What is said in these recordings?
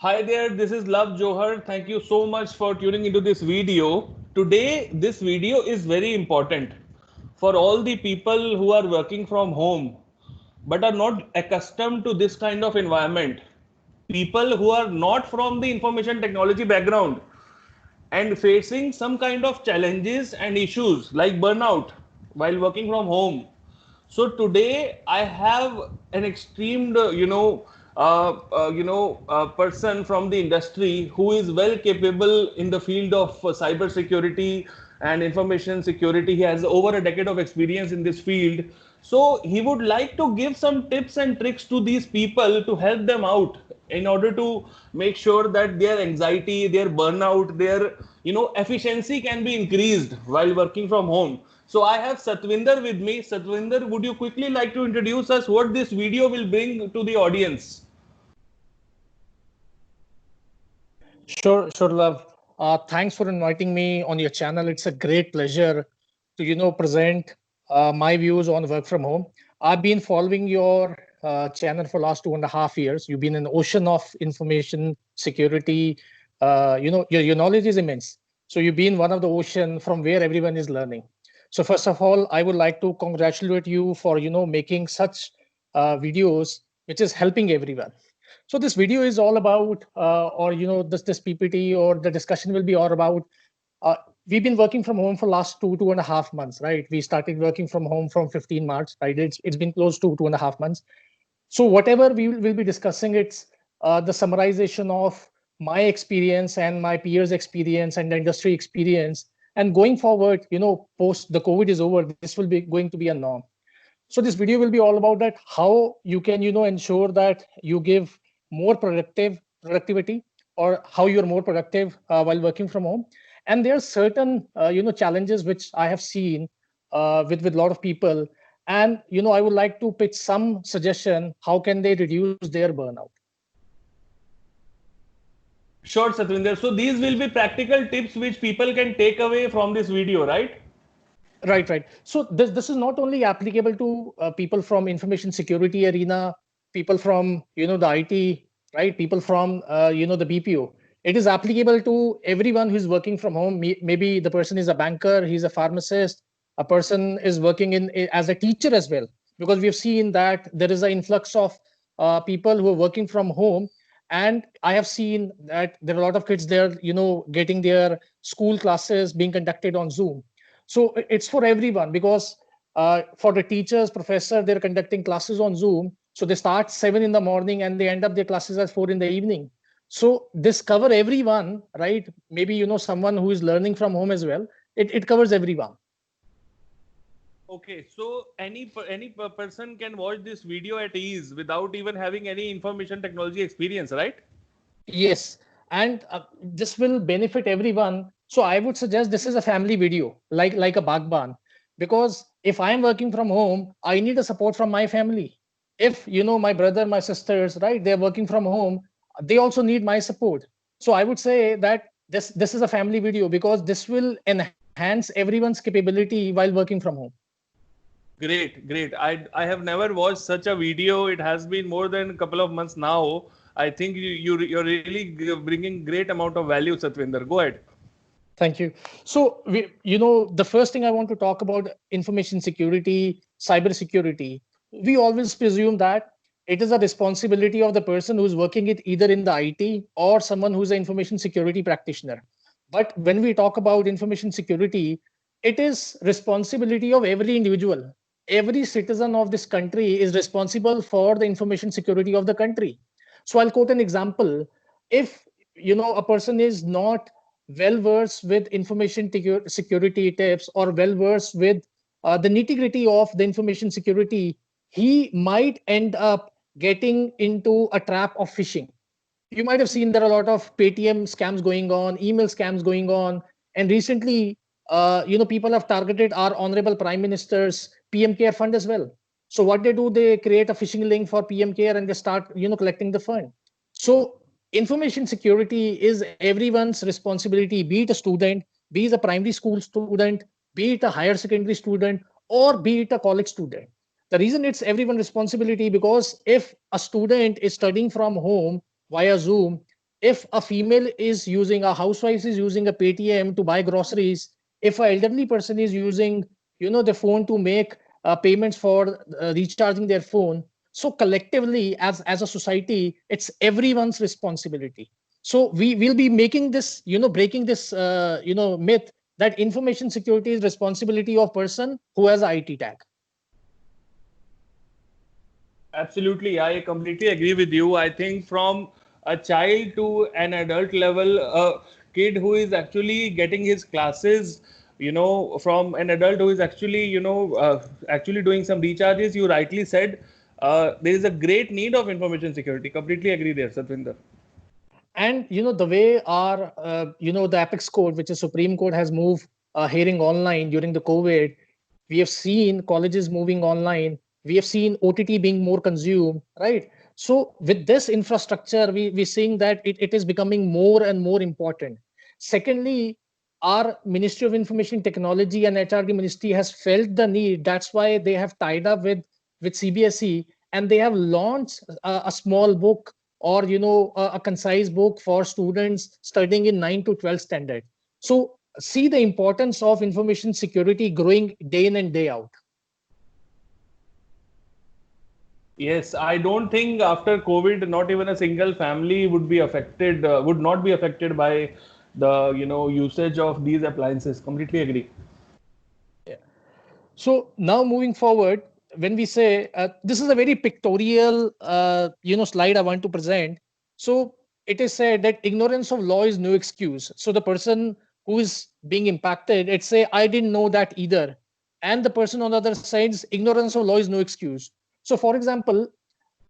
Hi there, this is Love Johar. Thank you so much for tuning into this video. Today, this video is very important for all the people who are working from home but are not accustomed to this kind of environment. People who are not from the information technology background and facing some kind of challenges and issues like burnout while working from home. So today I have an extreme person from the industry who is well capable in the field of cyber security and information security. He has over a decade of experience in this field. So he would like to give some tips and tricks to these people to help them out in order to make sure that their anxiety, their burnout, their efficiency can be increased while working from home. So I have Satvinder with me. Satvinder, would you quickly like to introduce us what this video will bring to the audience? Sure, love. Thanks for inviting me on your channel. It's a great pleasure to, present my views on work from home. I've been following your channel for last 2.5 years. You've been an ocean of information security. Your knowledge is immense. So you've been one of the ocean from where everyone is learning. So first of all, I would like to congratulate you for, making such videos, which is helping everyone. So this video is all about, or this PPT or the discussion will be all about. Uh, we've been working from home for last 2.5 months, right? We started working from home from 15 March, right? It's been close to 2.5 months. So whatever we will be discussing, it's the summarization of my experience and my peers' experience and the industry experience. And going forward, post the COVID is over, this will be going to be a norm. So this video will be all about that, how you can, ensure that you give more productivity, or how you're more productive while working from home. And there are certain, challenges which I have seen with a lot of people. And, I would like to pitch some suggestion, how can they reduce their burnout? Sure, Satvinder. So these will be practical tips which people can take away from this video, right? Right. So this is not only applicable to people from information security arena, people from the IT, right? People from the BPO. It is applicable to everyone who is working from home. Maybe the person is a banker, he's a pharmacist, a person is working in as a teacher as well. Because we've seen that there is an influx of people who are working from home, and I have seen that there are a lot of kids there, getting their school classes being conducted on Zoom. So it's for everyone, because for the teachers, professor, they're conducting classes on Zoom. So they start 7 in the morning and they end up their classes at 4 in the evening. So this cover everyone, right? Maybe someone who is learning from home as well. It covers everyone. Okay, so any person can watch this video at ease without even having any information technology experience, right? Yes, and this will benefit everyone. So I would suggest this is a family video, like a Bagban, because if I am working from home, I need a support from my family. If my brother, my sisters, right, they're working from home, they also need my support. So I would say that this is a family video, because this will enhance everyone's capability while working from home. Great, great. I have never watched such a video. It has been more than a couple of months now. I think you're really bringing great amount of value, Satvinder. Go ahead. Thank you. So, the first thing I want to talk about information security, cyber security. We always presume that it is a responsibility of the person who's working it either in the IT or someone who's an information security practitioner. But when we talk about information security, it is responsibility of every individual. Every citizen of this country is responsible for the information security of the country. So I'll quote an example. If a person is not well versed with information security tips, or well versed with the nitty gritty of the information security, he might end up getting into a trap of phishing. You might have seen there are a lot of Paytm scams going on, email scams going on, and recently, people have targeted our honorable Prime Minister's PM Care Fund as well. So what they do, they create a phishing link for PM Care and they start, collecting the fund. So information security is everyone's responsibility, be it a student, be it a primary school student, be it a higher secondary student, or be it a college student. The reason it's everyone's responsibility, because if a student is studying from home via Zoom, if a female is using, a housewife is using a Paytm to buy groceries, if an elderly person is using, the phone to make payments for recharging their phone. So collectively, as a society, it's everyone's responsibility. So we will be making this, breaking this, myth that information security is responsibility of person who has a IT tag. Absolutely, I completely agree with you. I think from a child to an adult level, a kid who is actually getting his classes, from an adult who is actually, actually doing some recharges, you rightly said, there is a great need of information security. Completely agree there, Satvinder. And the way our the apex court, which is Supreme Court, has moved hearing online during the COVID, we have seen colleges moving online, we have seen OTT being more consumed, right? So with this infrastructure, we're seeing that it is becoming more and more important. Secondly, our Ministry of Information Technology and HRD ministry has felt the need. That's why they have tied up with CBSE, and they have launched a small book, or a concise book for students studying in 9 to 12 standard. So see the importance of information security growing day in and day out. Yes, I don't think after COVID, not even a single family would be affected, would not be affected by the, usage of these appliances. Completely agree. Yeah. So now moving forward, when we say this is a very pictorial, slide I want to present. So it is said that ignorance of law is no excuse. So the person who is being impacted, it's say, I didn't know that either. And the person on the other side, ignorance of law is no excuse. So for example,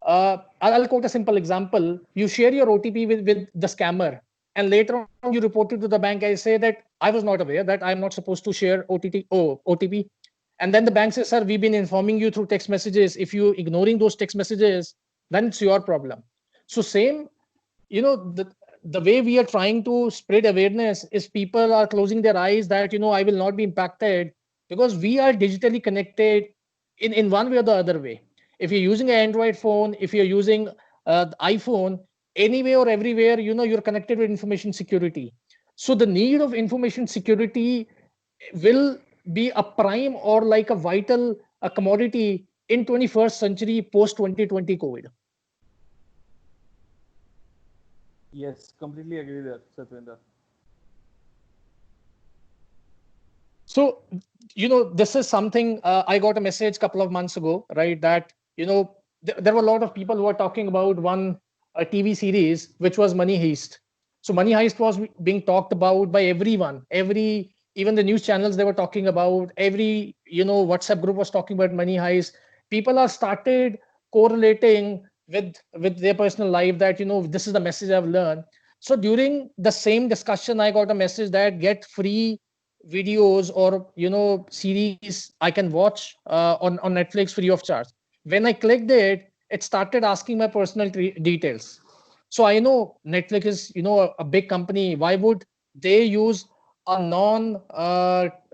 I'll quote a simple example. You share your OTP with the scammer, and later on you report it to the bank. I say that I was not aware that I'm not supposed to share OTP. And then the bank says, sir, we've been informing you through text messages. If you're ignoring those text messages, then it's your problem. So same, the way we are trying to spread awareness is people are closing their eyes that, I will not be impacted, because we are digitally connected in one way or the other way. If you're using an Android phone, if you're using the iPhone, anywhere or everywhere, you're connected with information security. So the need of information security will be a prime or like a vital a commodity in 21st century post 2020 COVID. Yes, completely agree there, Satvinder. So, this is something I got a message a couple of months ago, right? That, there were a lot of people who were talking about one TV series, which was Money Heist. So, Money Heist was being talked about by everyone. Even the news channels they were talking about, every, WhatsApp group was talking about Money Heist. People are started correlating with their personal life that, this is the message I've learned. So, during the same discussion, I got a message that get free videos or series I can watch on Netflix free of charge. When I clicked it, it started asking my personal details. So I know Netflix is a big company. Why would they use a non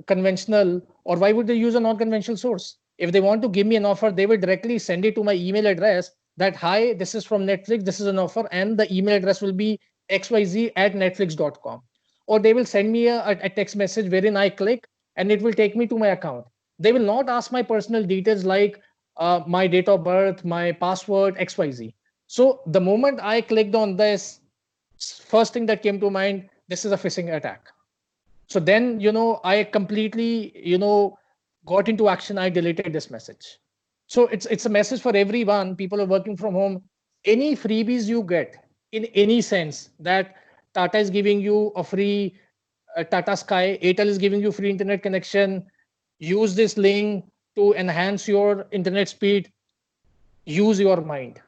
conventional, or why would they use a non conventional source? If they want to give me an offer, they will directly send it to my email address that, hi, this is from Netflix, this is an offer, and the email address will be xyz@netflix.com. Or they will send me a text message wherein I click and it will take me to my account. They will not ask my personal details like my date of birth, my password, XYZ. So the moment I clicked on this, first thing that came to mind, this is a phishing attack. So then, I completely, got into action. I deleted this message. So it's a message for everyone. People are working from home. Any freebies you get in any sense that Tata is giving you a free Tata Sky, Airtel is giving you free internet connection. Use this link to enhance your internet speed. Use your mind.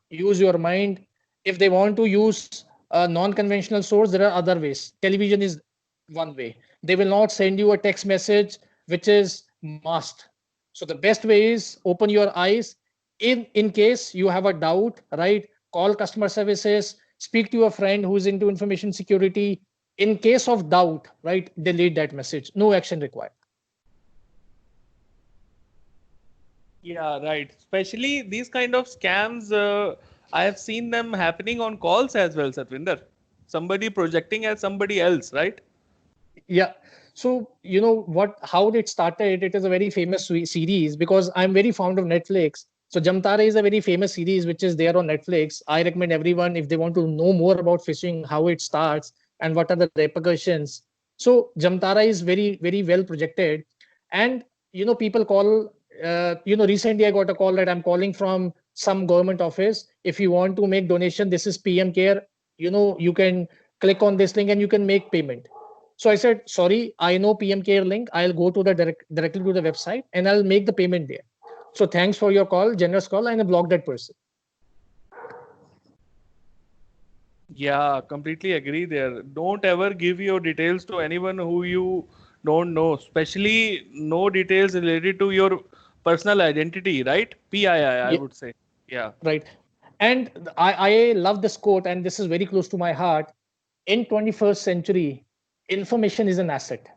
Use your mind. If they want to use a non-conventional source, there are other ways. Television is one way. They will not send you a text message which is must. So the best way is open your eyes. In case you have a doubt, right, call customer services, speak to a friend who is into information security. In case of doubt, right, delete that message. No action required. Yeah, right. Especially these kind of scams, I have seen them happening on calls as well, Satvinder. somebody projecting as somebody else, right? Yeah. So, how it started, it is a very famous series because I'm very fond of Netflix. So, Jamtara is a very famous series which is there on Netflix. I recommend everyone if they want to know more about fishing, how it starts, and what are the repercussions. So, Jamtara is very, very well projected. And, people call, recently I got a call that I'm calling from some government office. If you want to make donation, this is PM Care. You can click on this link and you can make payment. So I said, sorry, I know PM Care link. I'll go to the directly to the website and I'll make the payment there. So thanks for your call, generous call, and I block that person. Yeah, completely agree there. Don't ever give your details to anyone who you don't know, especially no details related to your personal identity, right? PII, I Yeah, would say. Yeah. right. And I love this quote, and this is very close to my heart. In 21st century, information is an asset.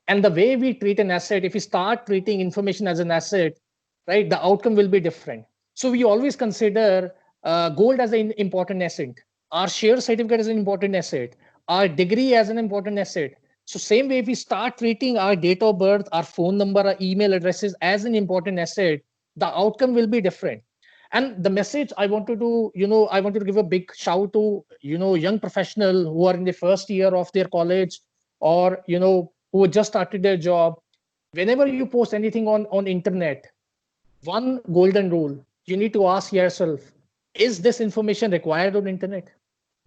And the way we treat an asset, if we start treating information as an asset, right, the outcome will be different. So we always consider gold as an important asset. Our share certificate is an important asset. Our degree as an important asset. So same way, if we start treating our date of birth, our phone number, our email addresses as an important asset, the outcome will be different. And the message I wanted to, I wanted to give a big shout to, young professional who are in the first year of their college, or who just started their job. Whenever you post anything on internet, one golden rule you need to ask yourself: is this information required on internet?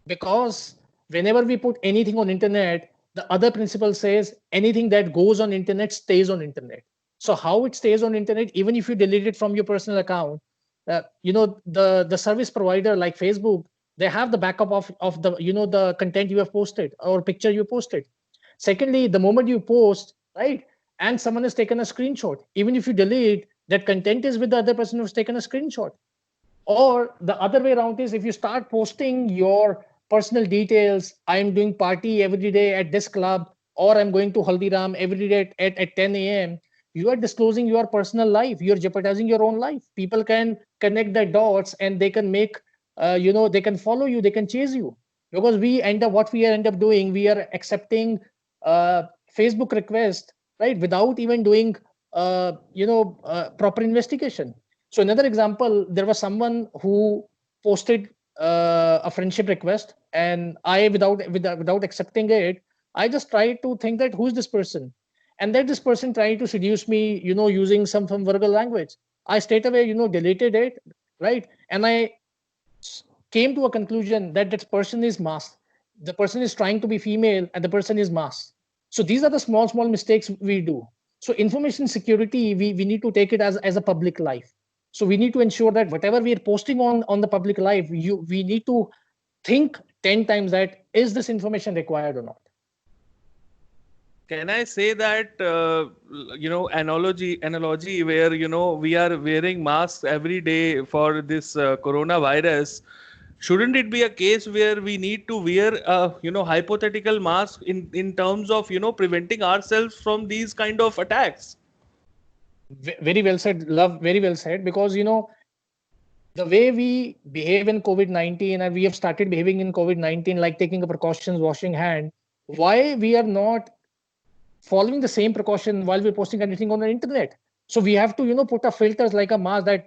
Because whenever we put anything on internet, the other principle says anything that goes on internet stays on internet. So how it stays on internet, even if you delete it from your personal account, the service provider like Facebook, they have the backup of the the content you have posted or picture you posted. Secondly, the moment you post, right, and someone has taken a screenshot, even if you delete, that content is with the other person who's taken a screenshot. Or the other way around is, if you start posting your personal details: I'm doing party every day at this club, or I'm going to Haldiram every day at 10 a.m., you are disclosing your personal life. You're jeopardizing your own life. People can connect the dots and they can make, they can follow you, they can chase you. Because what we end up doing, we are accepting uh, Facebook request, right, without even doing, proper investigation. So another example, there was someone who posted a friendship request, and I, without accepting it, I just tried to think that who's this person, and that this person tried to seduce me, using some vulgar language. I straight away, deleted it, right, and I came to a conclusion that that person is masked. The person is trying to be female, and the person is masked. So these are the small mistakes we do. So information security, we need to take it as a public life. So we need to ensure that whatever we are posting on the public life, we need to think 10 times that is this information required or not. Can I say that, analogy where, we are wearing masks every day for this coronavirus? Shouldn't it be a case where we need to wear a, hypothetical mask in terms of, preventing ourselves from these kind of attacks? Very well said, love. Very well said. Because the way we behave in COVID-19, and we have started behaving in COVID-19, like taking the precautions, washing hand. Why we are not following the same precaution while we're posting anything on the internet? So we have to, put a filters like a mask, that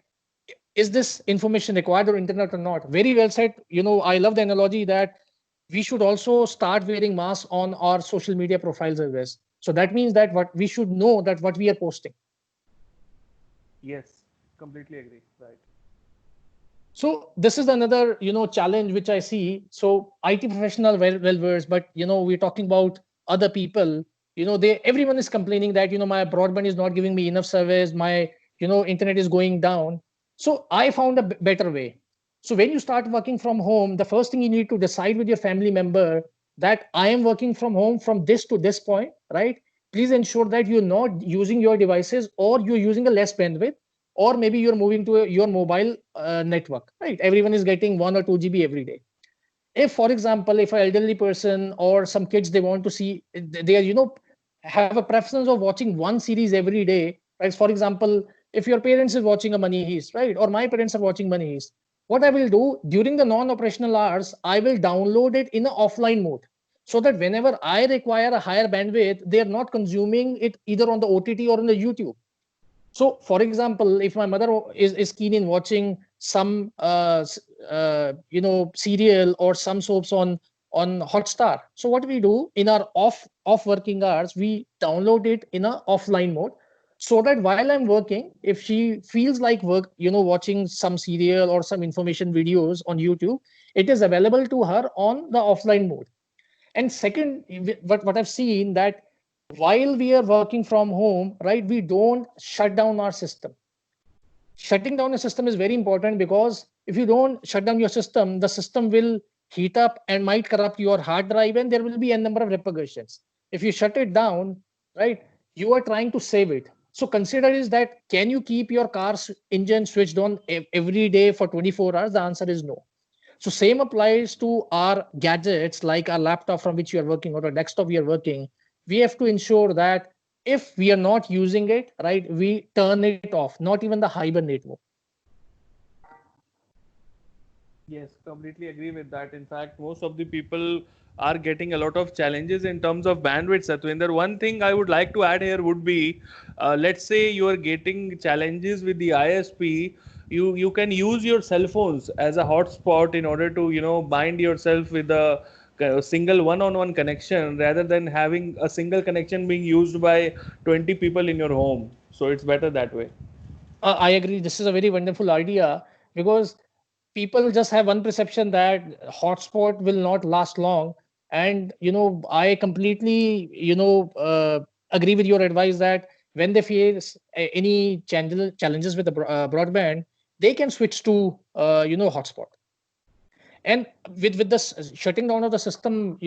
is this information required on internet or not? Very well said. I love the analogy that we should also start wearing masks on our social media profiles as well. So that means that what we should know that what we are posting. Yes, completely agree. Right. So this is another, challenge which I see. So IT professional well versed, but we're talking about other people. Everyone is complaining that my broadband is not giving me enough service. My internet is going down. So I found a better way. So when you start working from home, the first thing you need to decide with your family member that I am working from home from this to this point, right? Please ensure that you're not using your devices, or you're using a less bandwidth, or maybe you're moving to your mobile network, right? Everyone is getting 1 or 2 GB every day. If, for example, if an elderly person or some kids, they want to see, they are, have a preference of watching one series every day, right? For example, if your parents is watching a Money Heist, right, or my parents are watching Money Heist, What I will do during the non-operational hours, I will download it in an offline mode so that whenever I require a higher bandwidth, they are not consuming it either on the OTT or on the YouTube. So, for example, if my mother is keen in watching some serial or some soaps on Hotstar, so what we do in our off working hours, we download it in a offline mode, so that while I'm working, if she feels like watching some serial or some information videos on YouTube, it is available to her on the offline mode. And second, what I've seen that while we are working from home, right, we don't shut down our system. Shutting down a system is very important, because if you don't shut down your system, the system will heat up and might corrupt your hard drive, and there will be a number of repercussions. If you shut it down, right, you are trying to save it. So consider is that, can you keep your car's engine switched on every day for 24 hours? The answer is no. So same applies to our gadgets, like our laptop from which you are working or a desktop we are working. We have to ensure that if we are not using it, right, we turn it off, not even the hibernate mode. Yes, completely agree with that. In fact, most of the people are getting a lot of challenges in terms of bandwidth, Satwinder. One thing I would like to add here would be, let's say you are getting challenges with the ISP. You can use your cell phones as a hotspot in order to bind yourself with a single one-on-one connection, rather than having a single connection being used by 20 people in your home. So it's better that way. I agree. This is a very wonderful idea, because people just have one perception that hotspot will not last long. And I completely agree with your advice that when they face any challenges with the broadband, they can switch to hotspot. And with this shutting down of the system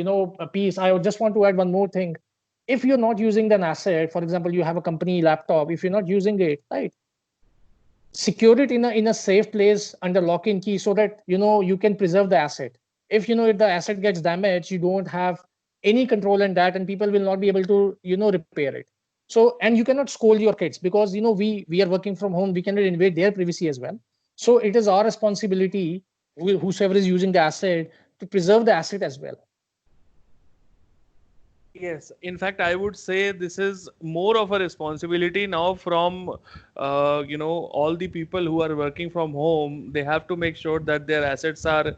piece, I would just want to add one more thing. If you're not using an asset, for example, you have a company laptop, if you're not using it, right, secure it in a safe place under lock and key, so that you can preserve the asset. If the asset gets damaged, you don't have any control in that, and people will not be able to repair it. So, and you cannot scold your kids, because we are working from home, we cannot invade their privacy as well. So it is our responsibility, whosoever is using the asset, to preserve the asset as well. Yes, in fact, I would say this is more of a responsibility now from, all the people who are working from home. They have to make sure that their assets are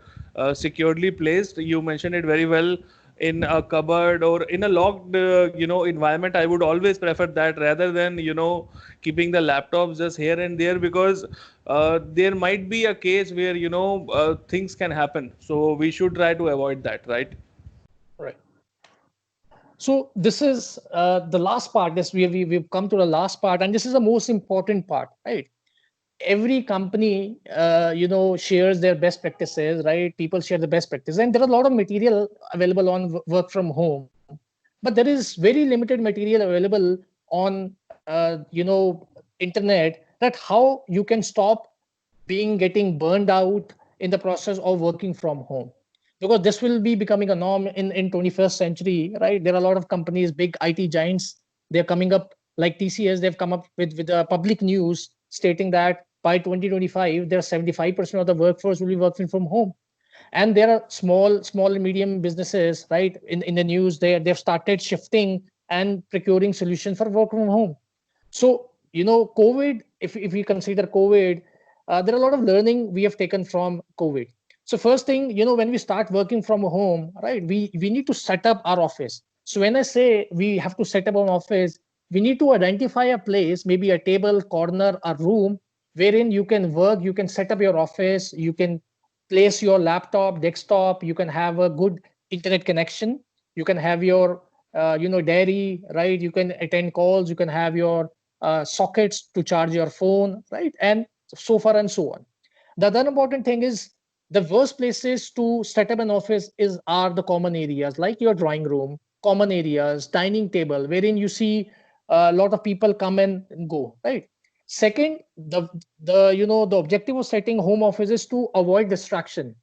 securely placed. You mentioned it very well, in a cupboard or in a locked, environment. I would always prefer that, rather than, keeping the laptops just here and there, because there might be a case where, things can happen. So we should try to avoid that, right? Right. So this is the last part. We've come to the last part, and this is the most important part, right? Every company, shares their best practices, right? People share the best practices, and there are a lot of material available on work from home, but there is very limited material available on, internet, that how you can stop getting burned out in the process of working from home, because this will be becoming a norm in 21st century, right? There are a lot of companies, big IT giants, they're coming up, like TCS. They've come up with a public news stating that by 2025 there are 75% of the workforce will be working from home. And there are small and medium businesses, right, in the news, they've started shifting and procuring solutions for work from home. So COVID, if we consider COVID, there are a lot of learning we have taken from COVID. So first thing, when we start working from home, right, we need to set up our office. So when I say we have to set up an office, we need to identify a place, maybe a table, corner, a room, wherein you can work, you can set up your office, you can place your laptop, desktop, you can have a good internet connection, you can have your diary, right, you can attend calls, you can have your sockets to charge your phone, right, and so far and so on. The other important thing is, the worst places to set up an office are the common areas, like your drawing room, common areas, dining table, wherein you see a lot of people come and go, right? Second, the objective of setting home office is to avoid distraction.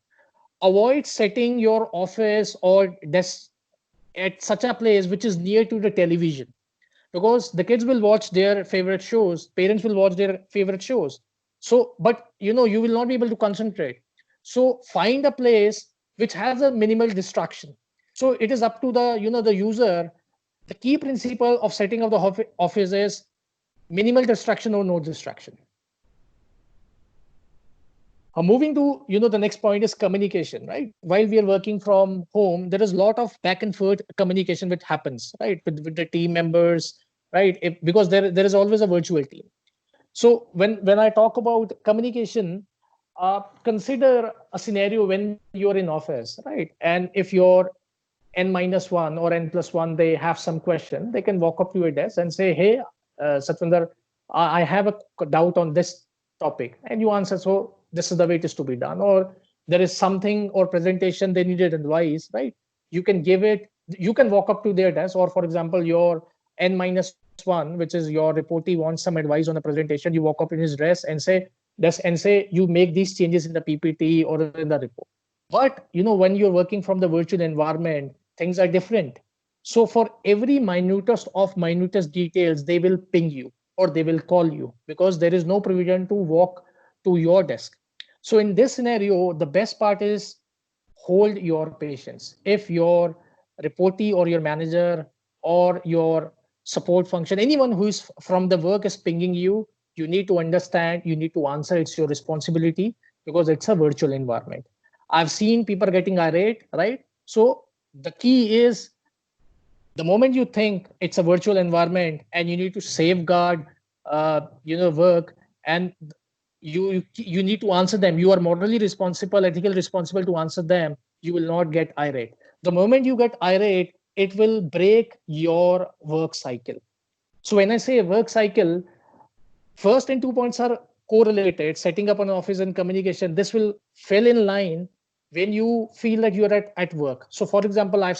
Avoid setting your office or desk at such a place which is near to the television, because the kids will watch their favorite shows, parents will watch their favorite shows. So, but you will not be able to concentrate. So find a place which has a minimal distraction. So it is up to the user. The key principle of setting up the office is minimal distraction or no distraction. Moving to the next point is communication, right? While we are working from home, there is a lot of back and forth communication which happens, right, with the team members, right? Because there is always a virtual team. So when I talk about communication, consider a scenario when you're in office, right? And if you're n-1 or n+1, they have some question, they can walk up to your desk and say, hey, Satvinder, I have a doubt on this topic, and you answer, so this is the way it is to be done. Or there is something or presentation they needed advice, right? You can give it, you can walk up to their desk, or for example, your n-1, which is your reportee, wants some advice on a presentation, you walk up in his desk and say you make these changes in the PPT or in the report. But when you're working from the virtual environment, things are different. So for every minutest details, they will ping you or they will call you, because there is no provision to walk to your desk. So in this scenario, the best part is hold your patience. If your reportee or your manager or your support function, anyone who is from the work is pinging you, you need to understand, you need to answer. It's your responsibility, because it's a virtual environment. I've seen people getting irate, right? So the key is, the moment you think it's a virtual environment and you need to safeguard work, and you need to answer them, you are morally responsible, ethically responsible to answer them, you will not get irate. The moment you get irate, it will break your work cycle. So when I say work cycle, first and 2 points are correlated: setting up an office and communication. This will fall in line when you feel that you're at work. So for example, I've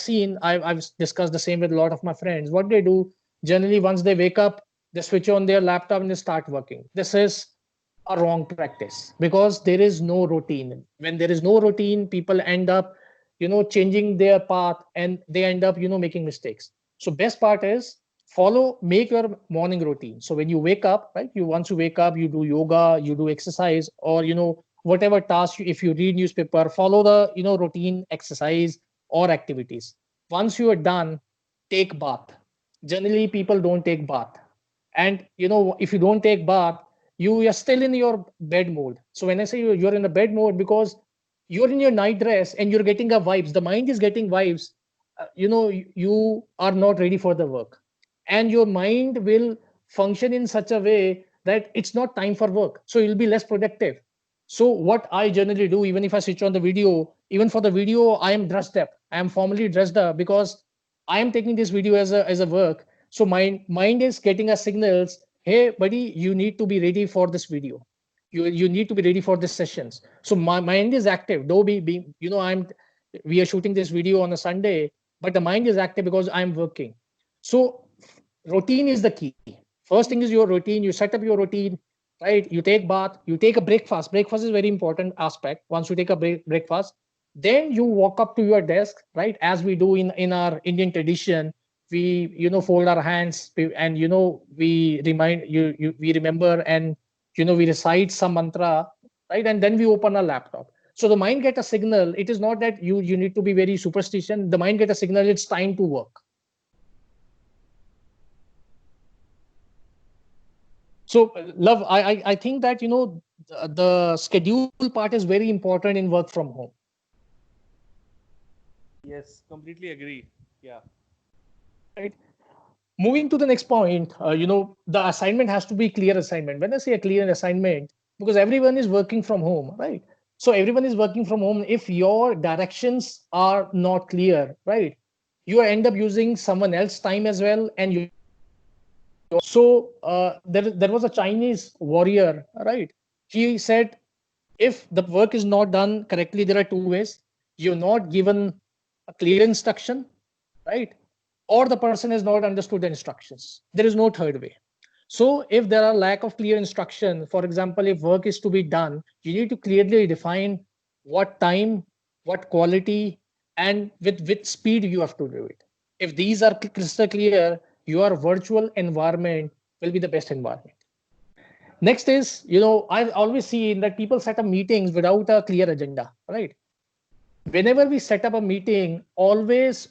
discussed the same with a lot of my friends. What they do generally, once they wake up, they switch on their laptop and they start working. This is a wrong practice, because there is no routine. When there is no routine, people end up changing their path, and they end up making mistakes. So best part is, make your morning routine. So when you wake up, right, once you wake up, you do yoga, you do exercise, or whatever task. If you read newspaper, follow the routine exercise or activities. Once you are done, take bath. Generally people don't take bath, and if you don't take bath, you are still in your bed mode. So when I say you're in a bed mode, because you're in your night dress and you're getting a vibes, the mind is getting vibes, you are not ready for the work, and your mind will function in such a way that it's not time for work, so you'll be less productive. So what I generally do, even if I switch on the video, even for the video, I am dressed up, I am formally dressed up, because I am taking this video as a work. So my mind is getting a signals, hey buddy, you need to be ready for this video, you need to be ready for this sessions. So my mind is active, though we are shooting this video on a Sunday, but the mind is active because I'm working. So routine is the key. First thing is your routine. You set up your routine, right? You take bath, you take a breakfast. Breakfast is very important aspect. Once you take a breakfast, then you walk up to your desk, right? As we do in our Indian tradition, we fold our hands, and we we remember, and we recite some mantra, right? And then we open our laptop. So the mind get a signal. It is not that you need to be very superstition. The mind get a signal, it's time to work. So love, I think that the schedule part is very important in work from home. Yes, completely agree. Yeah. Right. Moving to the next point, the assignment has to be clear assignment. When I say a clear assignment, because everyone is working from home, right? So everyone is working from home. If your directions are not clear, right, you end up using someone else's time as well. And there was a Chinese warrior, right? He said, if the work is not done correctly, there are two ways. You're not given a clear instruction, right? Or the person has not understood the instructions. There is no third way. So if there are lack of clear instruction, for example, if work is to be done, you need to clearly define what time, what quality, and with which speed you have to do it. If these are crystal clear, your virtual environment will be the best environment. Next is, I've always seen that people set up meetings without a clear agenda, right? Whenever we set up a meeting, always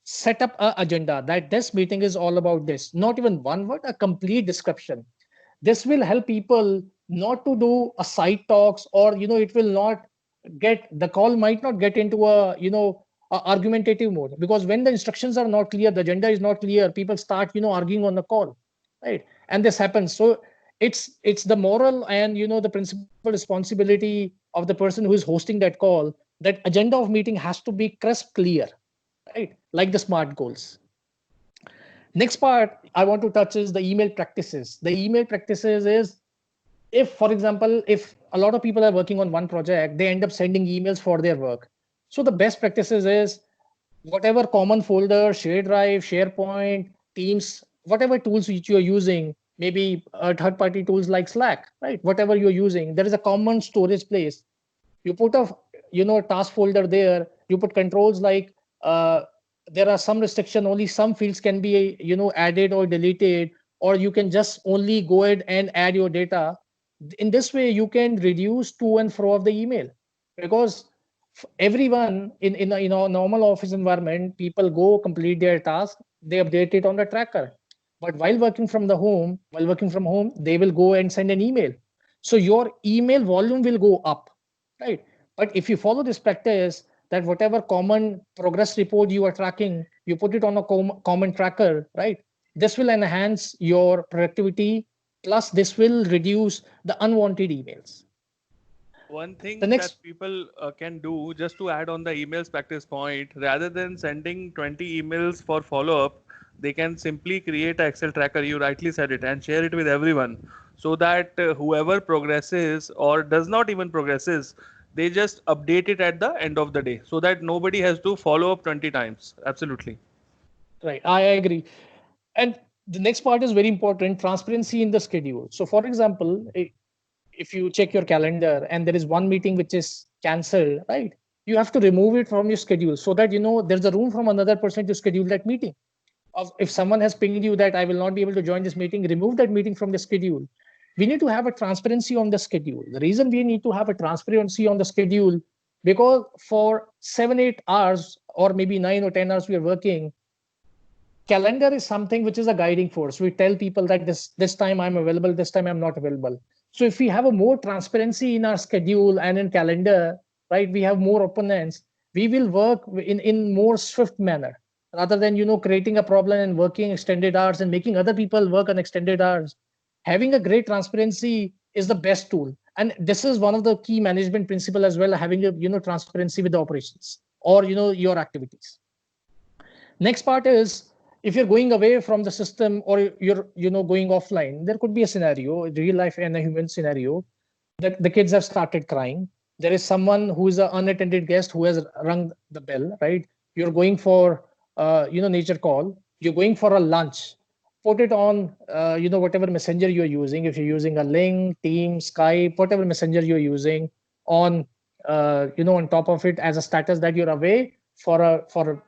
set up an agenda that this meeting is all about this. Not even one word, a complete description. This will help people not to do a side talks, or it will not get, the call might not get into a argumentative mode, because when the instructions are not clear, the agenda is not clear, people start arguing on the call, right? And this happens. So it's the moral and the principal responsibility of the person who is hosting that call, that agenda of meeting has to be crisp, clear, right? Like the SMART goals. Next part I want to touch is the email practices. The email practices is, if, for example, if a lot of people are working on one project, they end up sending emails for their work. So the best practices is, whatever common folder, share drive, SharePoint, Teams, whatever tools which you're using, maybe third-party tools like Slack, right? Whatever you're using, there is a common storage place. You put a task folder there. You put controls like, there are some restriction, only some fields can be added or deleted, or you can just only go ahead and add your data. In this way you can reduce to and fro of the email, because everyone in a normal office environment, people go complete their task, they update it on the tracker. But while working from home, they will go and send an email. So your email volume will go up, right? But if you follow this practice, that whatever common progress report you are tracking, you put it on a common tracker, right? This will enhance your productivity. Plus, this will reduce the unwanted emails. One The thing that next, people can do, just to add on the emails practice point, rather than sending 20 emails for follow up, they can simply create an Excel tracker. You rightly said it, and share it with everyone, so that whoever progresses or does not even progresses, they just update it at the end of the day, so that nobody has to follow up 20 times. Absolutely. right, I agree. And the next part is very important, transparency in the schedule. So, for example, if you check your calendar and there is one meeting which is cancelled, right? You have to remove it from your schedule, so that there's a room from another person to schedule that meeting. If someone has pinged you that I will not be able to join this meeting, remove that meeting from the schedule. We need to have a transparency on the schedule. The reason we need to have a transparency on the schedule, because for 7-8 hours or maybe 9 or 10 hours we are working, calendar is something which is a guiding force. We tell people that this time I'm available, this time I'm not available. So if we have a more transparency in our schedule and in calendar, right, we have more openness, we will work in more swift manner, rather than creating a problem and working extended hours and making other people work on extended hours. Having a great transparency is the best tool, and this is one of the key management principle as well, having a transparency with the operations or your activities. Next part is, if you're going away from the system or you're going offline, there could be a scenario, real life and a human scenario, that the kids have started crying. There is someone who is an unattended guest who has rung the bell, right? You're going for nature call, you're going for a lunch. Put it on whatever messenger you're using. If you're using a link, Team, Skype, whatever messenger you're using, on on top of it as a status that you're away for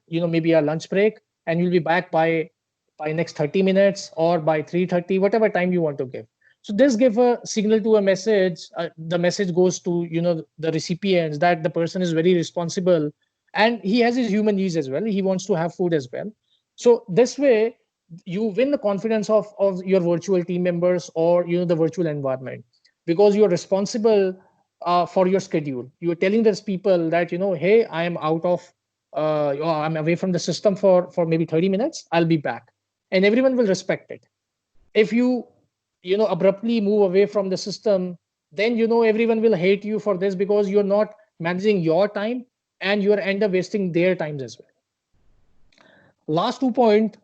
maybe a lunch break, and you'll be back by next 30 minutes or by 3:30, whatever time you want to give. So this give a signal to a message. The message goes to the recipients that the person is very responsible, and he has his human needs as well. He wants to have food as well. So this way you win the confidence of your virtual team members or the virtual environment, because you're responsible for your schedule. You're telling those people that hey, I am out of I'm away from the system for maybe 30 minutes. I'll be back, and everyone will respect it. If you abruptly move away from the system, then everyone will hate you for this, because you're not managing your time and you're end up wasting their times as well. Last 2 point,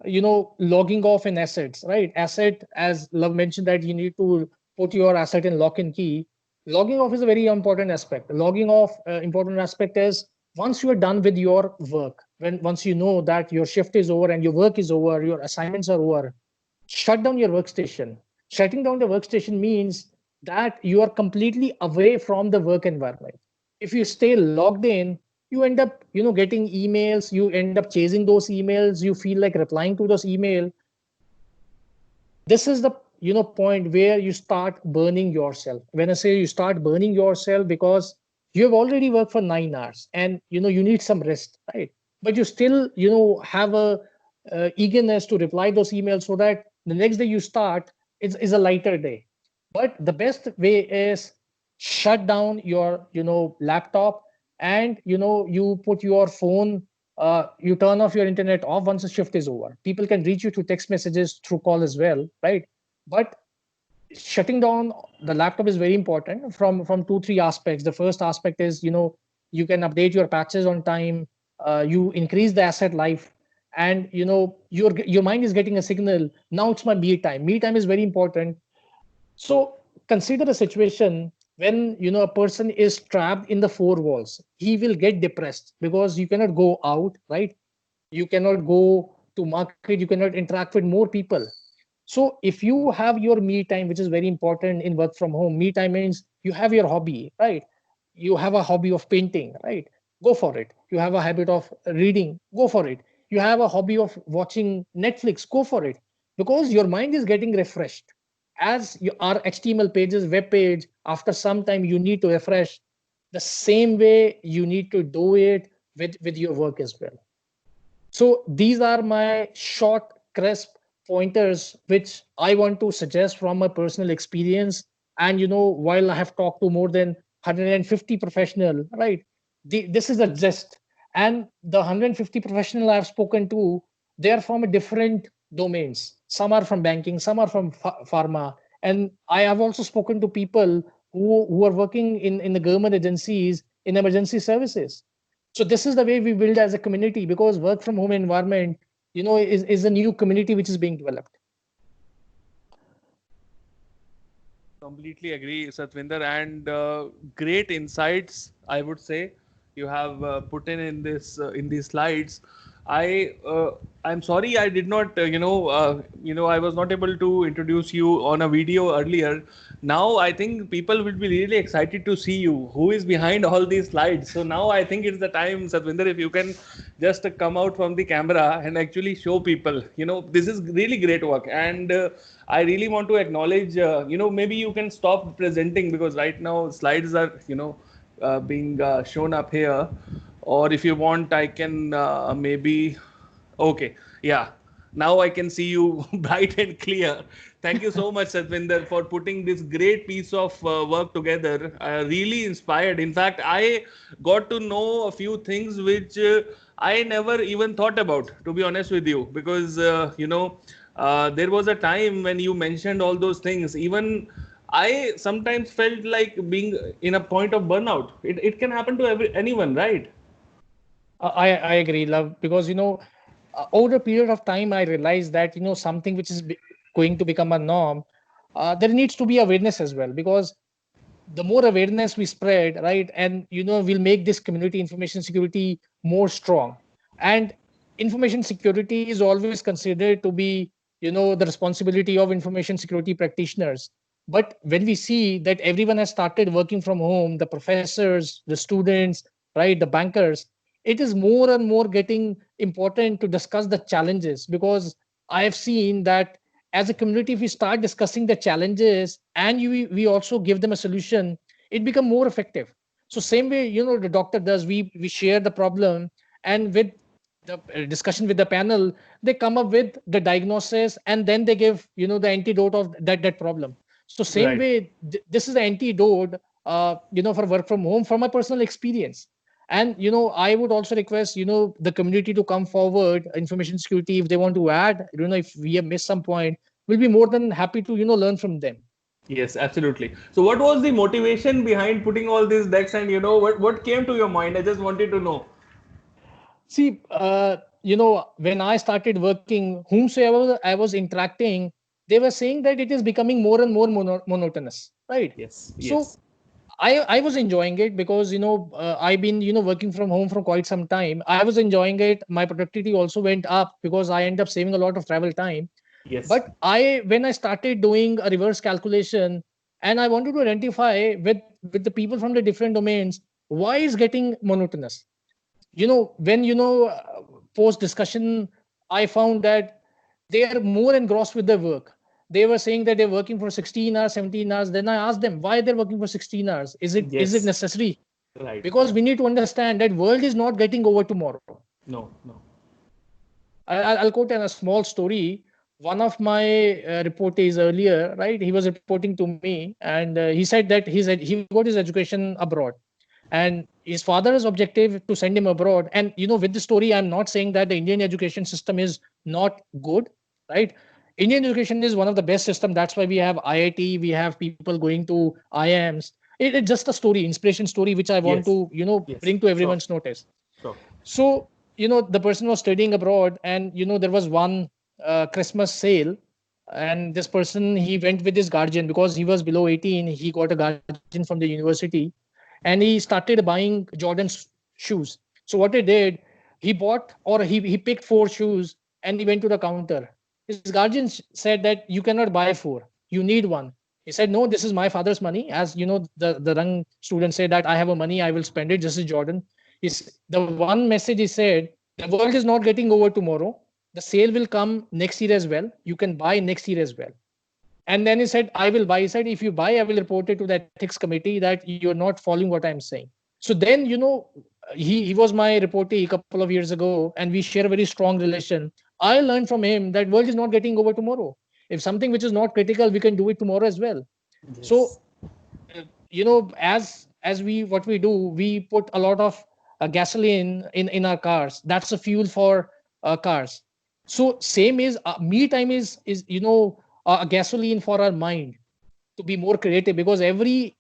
logging off in assets, right? Asset, as Love mentioned, that you need to put your asset in lock and key. Logging off is a very important aspect. Logging off important aspect is, once you are done with your work, once you know that your shift is over and your work is over, your assignments are over, shut down your workstation. Shutting down the workstation means that you are completely away from the work environment. If you stay logged in, you end up getting emails, you end up chasing those emails, you feel like replying to those emails. This is the point where you start burning yourself. When I say you start burning yourself, because you have already worked for 9 hours and you need some rest, right? But you still have a eagerness to reply those emails so that the next day you start is a lighter day. But the best way is shut down your laptop, and you put your phone, you turn off your internet off once the shift is over. People can reach you through text messages, through call as well, right? But shutting down the laptop is very important from 2 3 aspects. The first aspect is you can update your patches on time, you increase the asset life, and your mind is getting a signal, now it's my me time. Me time is very important. So consider a situation when a person is trapped in the four walls. He will get depressed because you cannot go out, right? You cannot go to market, you cannot interact with more people. So if you have your me time, which is very important in work from home, me time means you have your hobby, right? You have a hobby of painting, right? Go for it. You have a habit of reading, go for it. You have a hobby of watching Netflix, go for it. Because your mind is getting refreshed. As our HTML pages, web page, after some time you need to refresh. The same way you need to do it with your work as well. So these are my short, crisp pointers, which I want to suggest from my personal experience. And while I have talked to more than 150 professional, right? This is a gist. And the 150 professional I've spoken to, they are from a different domains. Some are from banking, some are from pharma. And I have also spoken to people who are working in the government agencies, in emergency services. So this is the way we build as a community, because work from home environment is a new community which is being developed. Completely agree, Satvinder, and great insights, I would say, you have put in this in these slides. I'm sorry I did not I was not able to introduce you on a video earlier. Now I think people will be really excited to see you, who is behind all these slides. So now I think it's the time, Satvinder, if you can just come out from the camera and actually show people. This is really great work, and I really want to acknowledge. Maybe you can stop presenting, because right now slides are being shown up here. Or if you want, I can maybe. Okay, yeah. Now I can see you bright and clear. Thank you so much, Satvinder, for putting this great piece of work together. Really inspired. In fact, I got to know a few things which I never even thought about, to be honest with you, because there was a time when you mentioned all those things. Even I sometimes felt like being in a point of burnout. It can happen to anyone, right? I agree, Love, because over a period of time I realized that something which is going to become a norm, there needs to be awareness as well, because the more awareness we spread, right, and we'll make this community information security more strong. And information security is always considered to be the responsibility of information security practitioners. But when we see that everyone has started working from home, the professors, the students, right, the bankers, it is more and more getting important to discuss the challenges, because I have seen that as a community, if we start discussing the challenges and we also give them a solution, it become more effective. So same way the doctor does, we share the problem, and with the discussion with the panel, they come up with the diagnosis, and then they give the antidote of that problem. So same Right. way, this is the antidote for work from home, from my personal experience. And I would also request the community to come forward, information security, if they want to add, if we have missed some point, we'll be more than happy to learn from them. Yes, absolutely. So, what was the motivation behind putting all these decks, and what came to your mind? I just wanted to know. See, when I started working, whomsoever I was interacting, they were saying that it is becoming more and more monotonous, right? Yes, So yes. I was enjoying it, because I've been working from home for quite some time. I was enjoying it. My productivity also went up because I end up saving a lot of travel time. Yes. But when I started doing a reverse calculation, and I wanted to identify with the people from the different domains, why is getting monotonous? When post discussion, I found that they are more engrossed with their work. they were saying that they're working for 16 hours, 17 hours. Then I asked them why they're working for 16 hours. Is it Yes. necessary? Right. Because we need to understand that world is not getting over tomorrow. No. I'll quote a small story. One of my reportees earlier, right? He was reporting to me, and he said that he got his education abroad, and his father's objective to send him abroad. And with the story, I'm not saying that the Indian education system is not good, right? Indian education is one of the best system. That's why we have IIT, we have people going to IIMs. It's just a story, inspiration story, which I want Yes. to Yes. bring to everyone's notice. Sure. So the person was studying abroad, and there was one Christmas sale, and this person, he went with his guardian because he was below 18. He got a guardian from the university, and he started buying Jordan's shoes. So what he did, he bought, or he picked 4 shoes, and he went to the counter. His guardian said that you cannot buy 4, you need one. He said, no, this is my father's money. As the young student said that I have a money, I will spend it. This is Jordan. The one message he said, the world is not getting over tomorrow. The sale will come next year as well. You can buy next year as well. And then he said, I will buy. He said, if you buy, I will report it to the ethics committee that you're not following what I'm saying. So then, he was my reportee a couple of years ago, and we share a very strong relation. I learned from him that world is not getting over tomorrow. If something which is not critical, we can do it tomorrow as well. Yes. So, as what we do, we put a lot of gasoline in our cars. That's a fuel for cars. So same is me time is a gasoline for our mind to be more creative, because every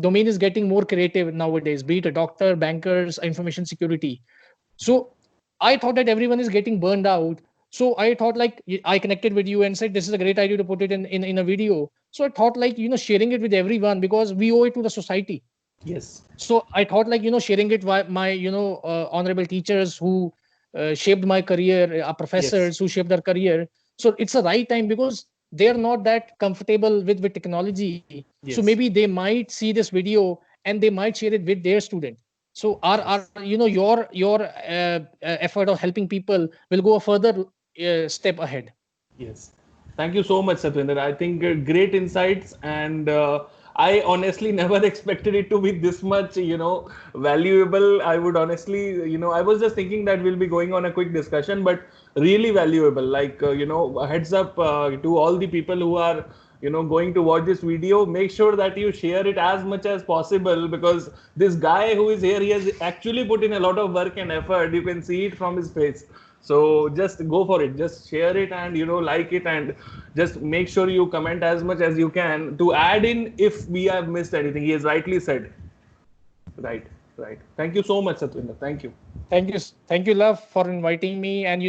domain is getting more creative nowadays, be it a doctor, bankers, information security. So I thought that everyone is getting burned out. So I thought, like, I connected with you and said this is a great idea to put it in a video. So I thought, like, sharing it with everyone, because we owe it to the society. Yes. So I thought, like, sharing it with my honorable teachers who shaped my career, professors who shaped their career. So it's the right time, because they're not that comfortable with technology. Yes. So maybe they might see this video and they might share it with their student. So our your effort of helping people will go a further step ahead. Yes. Thank you so much, Satwinder. I think great insights, and I honestly never expected it to be this much, valuable. I would honestly, I was just thinking that we'll be going on a quick discussion, but really valuable. Like, a heads up to all the people who are, going to watch this video. Make sure that you share it as much as possible, because this guy who is here, he has actually put in a lot of work and effort. You can see it from his face. So just go for it. Just share it and like it, and just make sure you comment as much as you can to add in if we have missed anything. He has rightly said. Right. Thank you so much, Satwinder. Thank you. Thank you, Love, for inviting me. And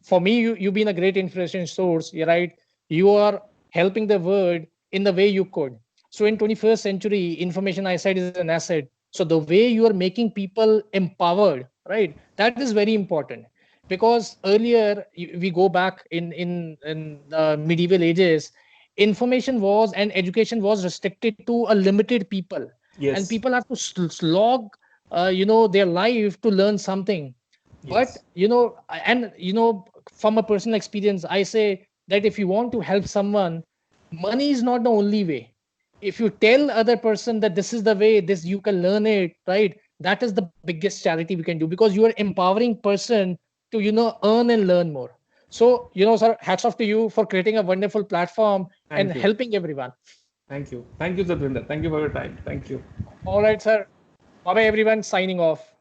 for me, you've been a great inspiration source. You're right. You are helping the world in the way you could. So in 21st century, information, I said, is an asset. So the way you are making people empowered, right? That is very important. Because earlier, we go back in the medieval ages, information was and education was restricted to a limited people. Yes. And people have to slog their life to learn something. But from a personal experience, I say that if you want to help someone, money is not the only way. If you tell other person that this is the way, this you can learn it, right? That is the biggest charity we can do, because you are empowering person to earn and learn more. So sir, hats off to you for creating a wonderful platform and helping everyone. Thank you, Satwinder. Thank you for your time. Thank you. All right, sir. Bye bye, everyone. Signing off.